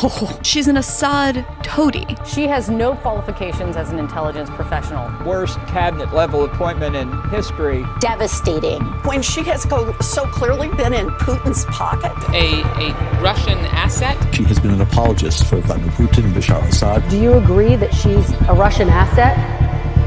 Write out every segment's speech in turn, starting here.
Oh, she's an Assad toady. She has no qualifications as an intelligence professional. Worst cabinet level appointment in history. Devastating. When she has so clearly been in Putin's pocket. A Russian asset. She has been an apologist for Vladimir Putin and Bashar al-Assad. Do you agree that she's a Russian asset?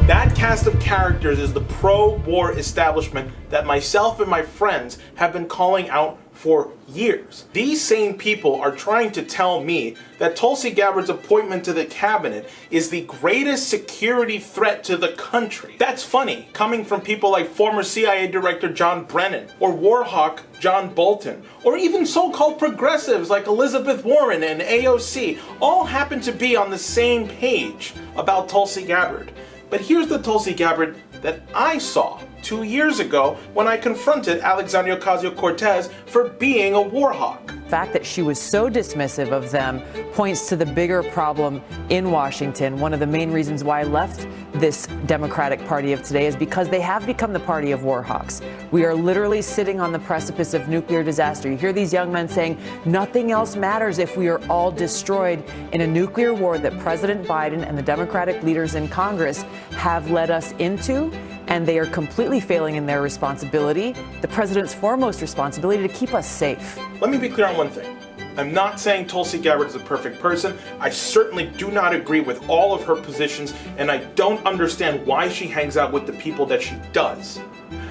That cast of characters is the pro-war establishment that myself and my friends have been calling out for years. These same people are trying to tell me that Tulsi Gabbard's appointment to the cabinet is the greatest security threat to the country. That's funny, coming from people like former CIA Director John Brennan, or war hawk John Bolton, or even so-called progressives like Elizabeth Warren and AOC, all happen to be on the same page about Tulsi Gabbard. But here's the Tulsi Gabbard that I saw 2 years ago when I confronted Alexandria Ocasio-Cortez for being a war hawk. The fact that she was so dismissive of them points to the bigger problem in Washington. One of the main reasons why I left this Democratic Party of today is because they have become the party of war hawks. We are literally sitting on the precipice of nuclear disaster. You hear these young men saying nothing else matters if we are all destroyed in a nuclear war that President Biden and the Democratic leaders in Congress have led us into, and they are completely failing in their responsibility, the president's foremost responsibility, to keep us safe. Let me be clear on one thing. I'm not saying Tulsi Gabbard is a perfect person. I certainly do not agree with all of her positions, and I don't understand why she hangs out with the people that she does.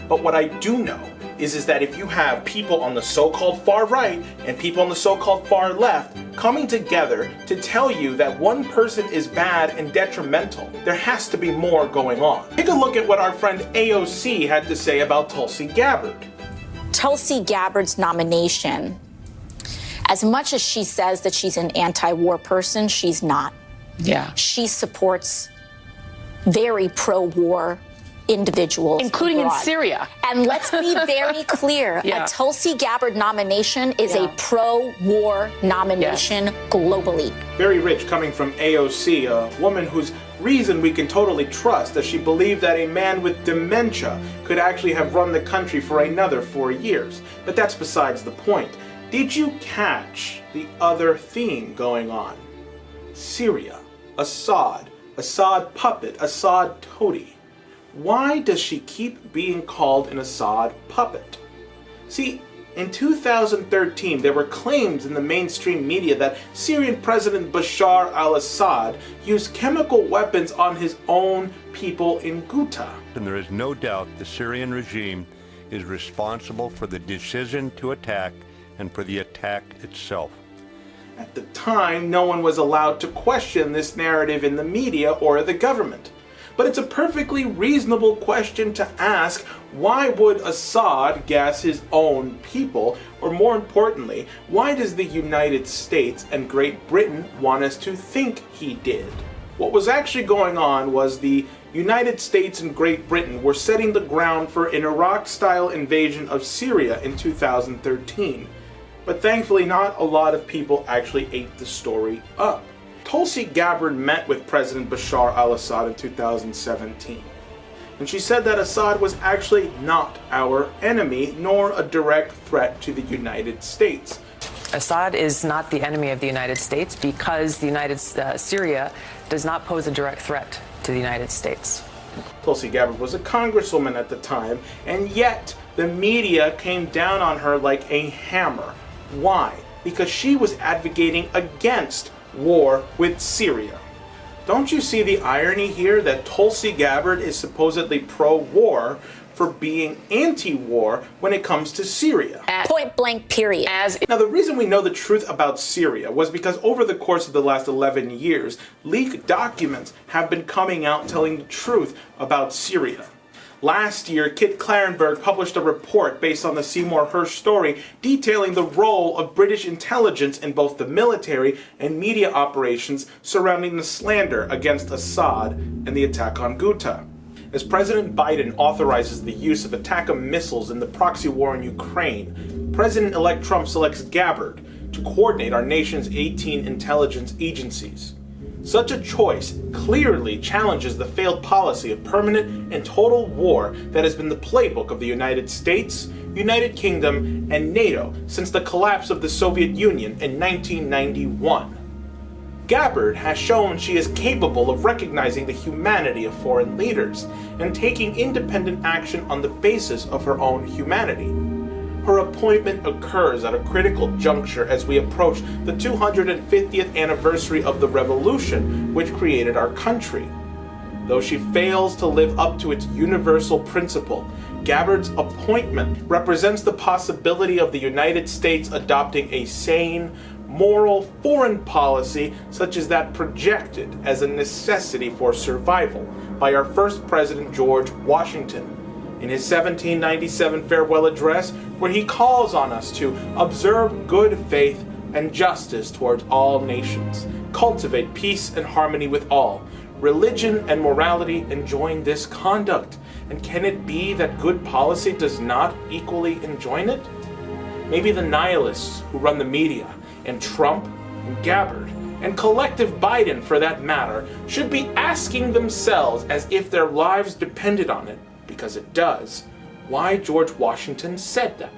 But what I do know is that if you have people on the so-called far right and people on the so-called far left coming together to tell you that one person is bad and detrimental, there has to be more going on. Take a look at what our friend AOC had to say about Tulsi Gabbard. Tulsi Gabbard's nomination, as much as she says that she's an anti-war person, she's not. Yeah. She supports very pro-war individuals. Including abroad. in Syria. And let's be very clear, Yeah. a Tulsi Gabbard nomination is a pro-war nomination globally. Very rich coming from AOC, a woman whose reason we can totally trust, as she believed that a man with dementia could actually have run the country for another 4 years. But that's besides the point. Did you catch the other theme going on? Syria, Assad puppet, Assad toady. Why does she keep being called an Assad puppet? See, in 2013, there were claims in the mainstream media that Syrian President Bashar al-Assad used chemical weapons on his own people in Ghouta. And there is no doubt the Syrian regime is responsible for the decision to attack and for the attack itself. At the time, no one was allowed to question this narrative in the media or the government. But it's a perfectly reasonable question to ask, why would Assad gas his own people? Or more importantly, why does the United States and Great Britain want us to think he did? What was actually going on was the United States and Great Britain were setting the ground for an Iraq-style invasion of Syria in 2013. But thankfully, not a lot of people actually ate the story up. Tulsi Gabbard met with President Bashar al-Assad in 2017. And she said that Assad was actually not our enemy, nor a direct threat to the United States. Assad is not the enemy of the United States because Syria does not pose a direct threat to the United States. Tulsi Gabbard was a congresswoman at the time, and yet the media came down on her like a hammer. Why? Because she was advocating against war with Syria. Don't you see the irony here that Tulsi Gabbard is supposedly pro-war for being anti-war when it comes to Syria? Point blank, period. Now, the reason we know the truth about Syria was because over the course of the last 11 years, leaked documents have been coming out telling the truth about Syria. Last year, Kit Clarenberg published a report based on the Seymour Hersh story detailing the role of British intelligence in both the military and media operations surrounding the slander against Assad and the attack on Ghouta. As President Biden authorizes the use of ATACMS missiles in the proxy war in Ukraine, President-elect Trump selects Gabbard to coordinate our nation's 18 intelligence agencies. Such a choice clearly challenges the failed policy of permanent and total war that has been the playbook of the United States, United Kingdom, and NATO since the collapse of the Soviet Union in 1991. Gabbard has shown she is capable of recognizing the humanity of foreign leaders and taking independent action on the basis of her own humanity. Her appointment occurs at a critical juncture as we approach the 250th anniversary of the revolution which created our country. Though she fails to live up to its universal principle, Gabbard's appointment represents the possibility of the United States adopting a sane, moral foreign policy such as that projected as a necessity for survival by our first president, George Washington, in his 1797 farewell address, where he calls on us to observe good faith and justice towards all nations, cultivate peace and harmony with all, religion and morality enjoin this conduct. And can it be that good policy does not equally enjoin it? Maybe the nihilists who run the media, and Trump, and Gabbard, and collective Biden for that matter, should be asking themselves, as if their lives depended on it, because it does, why George Washington said that.